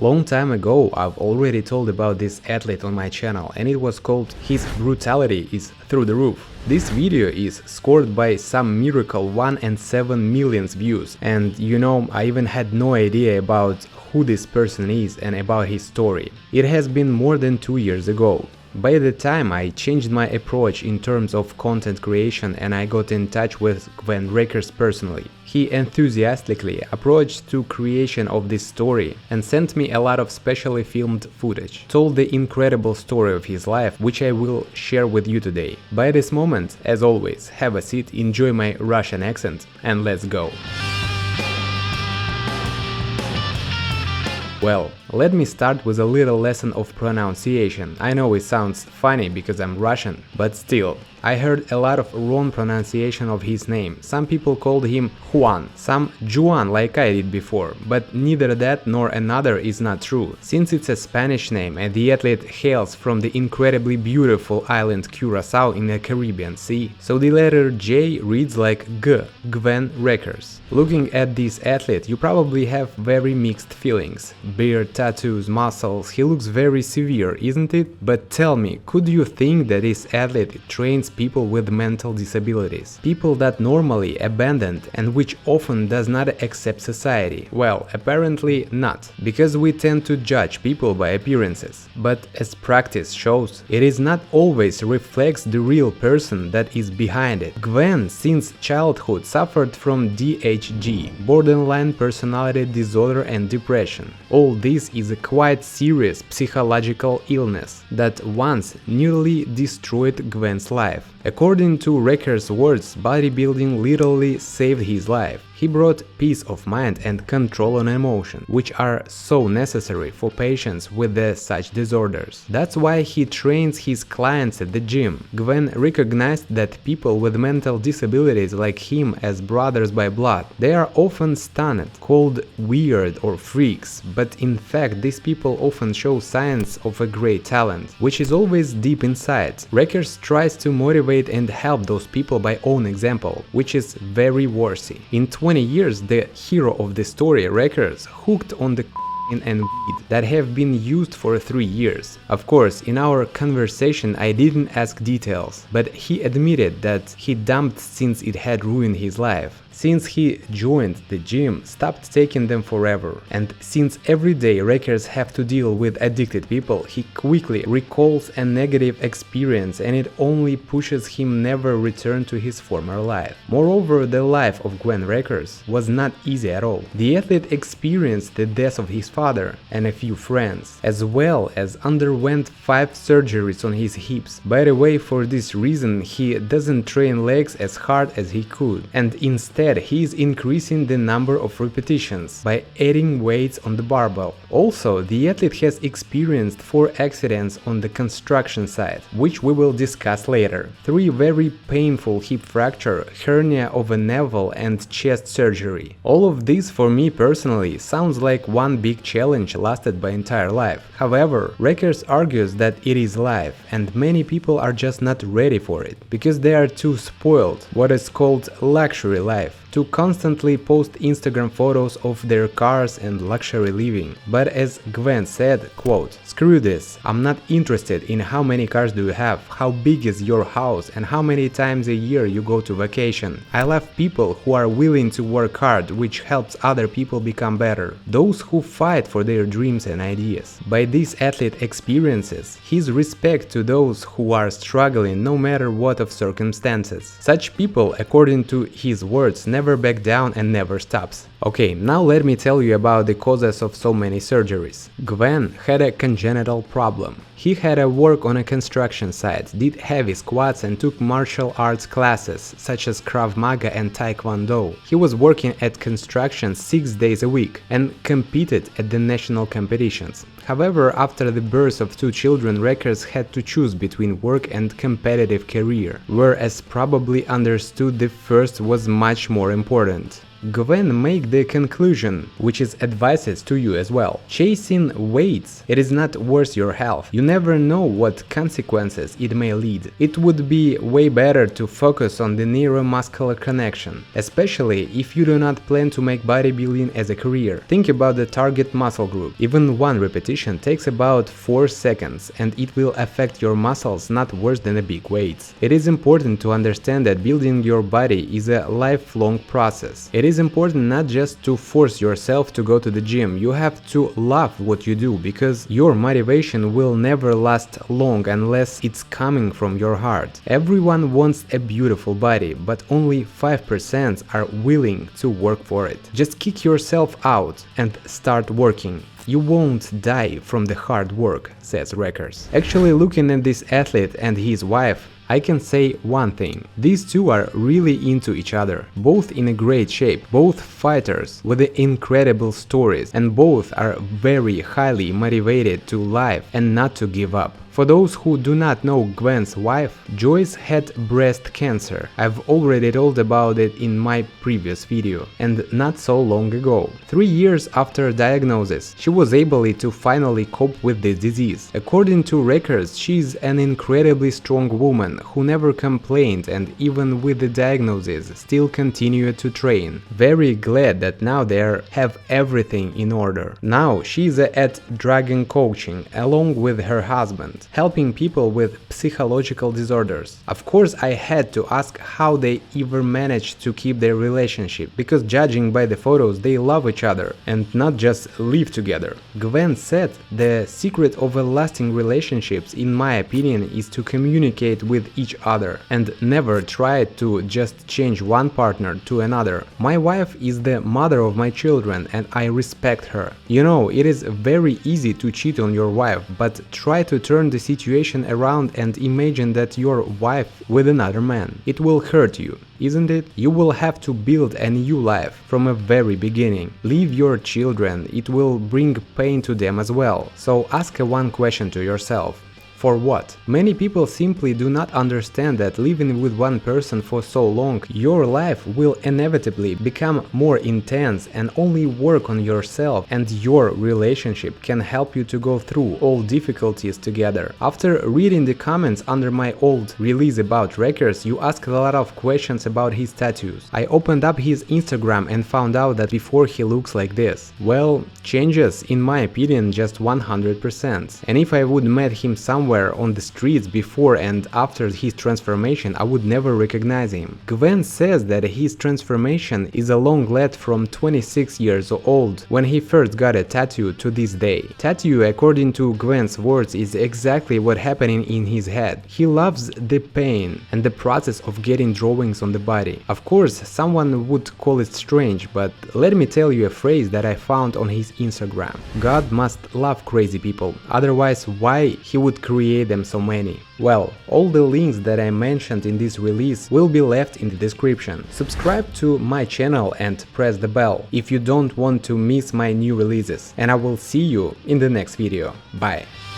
Long time ago, I've already told about this athlete on my channel, and it was called "His Brutality is Through the Roof." This video is scored by some miracle 1.7 million views, and I even had no idea about who this person is and about his story. It has been more than 2 years ago. By the time I changed my approach in terms of content creation and I got in touch with Gwen Reckers personally. He enthusiastically approached to creation of this story and sent me a lot of specially filmed footage, told the incredible story of his life, which I will share with you today. By this moment, as always, have a seat, enjoy my Russian accent, and let's go! Well, let me start with a little lesson of pronunciation. I know it sounds funny because I'm Russian, but still, I heard a lot of wrong pronunciation of his name. Some people called him Juan, some Juan like I did before, but neither that nor another is not true, since it's a Spanish name and the athlete hails from the incredibly beautiful island Curacao in the Caribbean Sea, so the letter J reads like G, Gwen Reckers. Looking at this athlete, you probably have very mixed feelings. Beard, tattoos, muscles, he looks very severe, isn't it? But tell me, could you think that this athlete trains people with mental disabilities? People that normally abandoned and which often does not accept society? Well, apparently not, because we tend to judge people by appearances. But as practice shows, it is not always reflects the real person that is behind it. Gwen since childhood suffered from DHG, borderline personality disorder and depression. All this is a quite serious psychological illness that once nearly destroyed Gwen's life. According to Reckers' words, bodybuilding literally saved his life. He brought peace of mind and control on emotion, which are so necessary for patients with such disorders. That's why he trains his clients at the gym. Gwen recognized that people with mental disabilities like him as brothers by blood. They are often stunned, called weird or freaks, but in fact these people often show signs of a great talent, which is always deep inside. Reckers tries to motivate and help those people by own example, which is very worthy. In 20 years, the hero of the story, Reckers, hooked on the and weed that have been used for 3 years. Of course, in our conversation I didn't ask details, but he admitted that he dumped since it had ruined his life. Since he joined the gym, stopped taking them forever, and since every day Reckers have to deal with addicted people, he quickly recalls a negative experience and it only pushes him never return to his former life. Moreover, the life of Gwen Reckers was not easy at all. The athlete experienced the death of his father and a few friends, as well as underwent 5 surgeries on his hips. By the way, for this reason he doesn't train legs as hard as he could, and instead he is increasing the number of repetitions by adding weights on the barbell. Also, the athlete has experienced 4 accidents on the construction site, which we will discuss later. 3 very painful hip fracture, hernia of a navel and chest surgery. All of this for me personally sounds like one big challenge lasted by entire life. However, Reckers argues that it is life and many people are just not ready for it, because they are too spoiled, what is called luxury life, to constantly post Instagram photos of their cars and luxury living. But as Gwen said, quote, "Screw this, I'm not interested in how many cars do you have, how big is your house and how many times a year you go to vacation. I love people who are willing to work hard, which helps other people become better, those who fight for their dreams and ideas." By this athlete experiences his respect to those who are struggling no matter what of circumstances. Such people, according to his words, never back down and never stops. Okay, now let me tell you about the causes of so many surgeries. Gwen had a congenital problem. He had to work on a construction site, did heavy squats and took martial arts classes such as Krav Maga and Taekwondo. He was working at construction 6 days a week and competed at the national competitions. However, after the birth of 2 children, Reckers had to choose between work and competitive career, whereas probably understood the first was much more important. Gwen make the conclusion, which is advices to you as well. Chasing weights, it is not worth your health. You never know what consequences it may lead. It would be way better to focus on the neuromuscular connection, especially if you do not plan to make bodybuilding as a career. Think about the target muscle group. Even one repetition takes about 4 seconds and it will affect your muscles not worse than a big weight. It is important to understand that building your body is a lifelong process. It is important not just to force yourself to go to the gym. You have to love what you do, because your motivation will never last long unless it's coming from your heart. Everyone wants a beautiful body, but only 5% are willing to work for it. Just kick yourself out and start working. You won't die from the hard work, says Reckers. Actually, looking at this athlete and his wife, I can say one thing. These two are really into each other, both in a great shape, both fighters with incredible stories, and both are very highly motivated to live and not to give up. For those who do not know Gwen's wife, Joyce had breast cancer. I've already told about it in my previous video, and not so long ago. 3 years after diagnosis, she was able to finally cope with the disease. According to records, she's an incredibly strong woman who never complained and even with the diagnosis still continued to train. Very glad that now they have everything in order. Now she's at Dragon Coaching along with her husband, helping people with psychological disorders. Of course, I had to ask how they ever managed to keep their relationship, because judging by the photos, they love each other and not just live together. Gwen said the secret of a lasting relationships, in my opinion, is to communicate with each other and never try to just change one partner to another. My wife is the mother of my children and I respect her. You know, it is very easy to cheat on your wife, but try to turn the situation around and imagine that your wife with another man. It will hurt you, isn't it? You will have to build a new life from a very beginning. Leave your children, it will bring pain to them as well. So ask one question to yourself. For what? Many people simply do not understand that living with one person for so long, your life will inevitably become more intense, and only work on yourself and your relationship can help you to go through all difficulties together. After reading the comments under my old release about Reckers, you asked a lot of questions about his tattoos. I opened up his Instagram and found out that before he looks like this. Well, changes in my opinion just 100%. And if I would met him somewhere on the streets before and after his transformation, I would never recognize him. Gwen says that his transformation is a long lead from 26 years old when he first got a tattoo to this day. Tattoo, according to Gwen's words, is exactly what happening in his head. He loves the pain and the process of getting drawings on the body. Of course, someone would call it strange, but let me tell you a phrase that I found on his Instagram. God must love crazy people, otherwise why he would create them so many? Well, all the links that I mentioned in this release will be left in the description. Subscribe to my channel and press the bell if you don't want to miss my new releases, and I will see you in the next video. Bye!